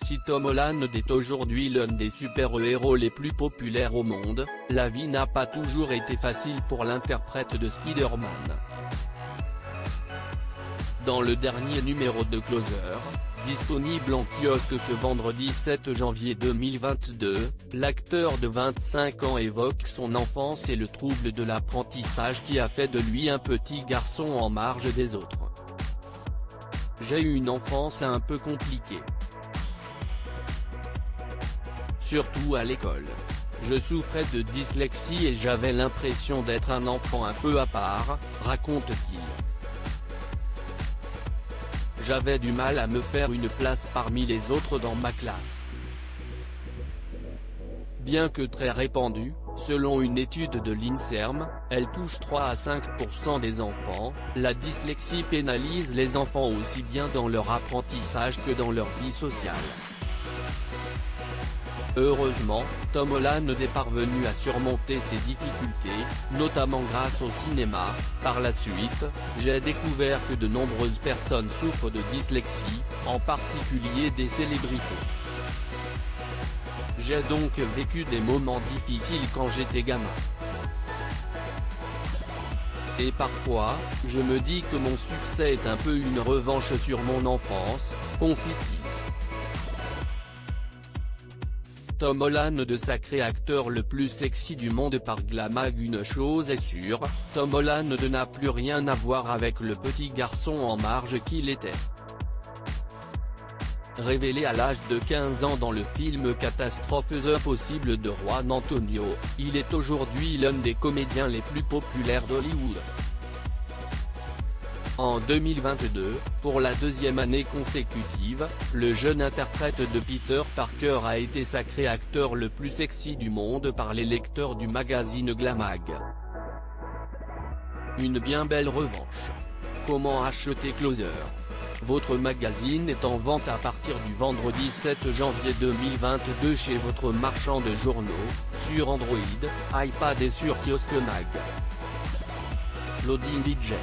Si Tom Holland est aujourd'hui l'un des super-héros les plus populaires au monde, la vie n'a pas toujours été facile pour l'interprète de Spider-Man. Dans le dernier numéro de Closer, disponible en kiosque ce vendredi 7 janvier 2022, l'acteur de 25 ans évoque son enfance et le trouble de l'apprentissage qui a fait de lui un petit garçon en marge des autres. J'ai eu une enfance un peu compliquée. Surtout à l'école. Je souffrais de dyslexie et j'avais l'impression d'être un enfant un peu à part, raconte-t-il. J'avais du mal à me faire une place parmi les autres dans ma classe. Bien que très répandue, selon une étude de l'INSERM, elle touche 3 à 5% des enfants, la dyslexie pénalise les enfants aussi bien dans leur apprentissage que dans leur vie sociale. Heureusement, Tom Holland est parvenu à surmonter ces difficultés, notamment grâce au cinéma. Par la suite, j'ai découvert que de nombreuses personnes souffrent de dyslexie, en particulier des célébrités. J'ai donc vécu des moments difficiles quand j'étais gamin. Et parfois, je me dis que mon succès est un peu une revanche sur mon enfance, confie-t-il. Tom Holland, sacré acteur le plus sexy du monde par Glamag. Une chose est sûre, Tom Holland n'a plus rien à voir avec le petit garçon en marge qu'il était. Révélé à l'âge de 15 ans dans le film catastrophe The Impossible de Juan Antonio, il est aujourd'hui l'un des comédiens les plus populaires d'Hollywood. En 2022, pour la deuxième année consécutive, le jeune interprète de Peter Parker a été sacré acteur le plus sexy du monde par les lecteurs du magazine Glamag. Une bien belle revanche. Comment acheter Closer? Votre magazine est en vente à partir du vendredi 7 janvier 2022 chez votre marchand de journaux, sur Android, iPad et sur Kiosque Mag. Loading DJ.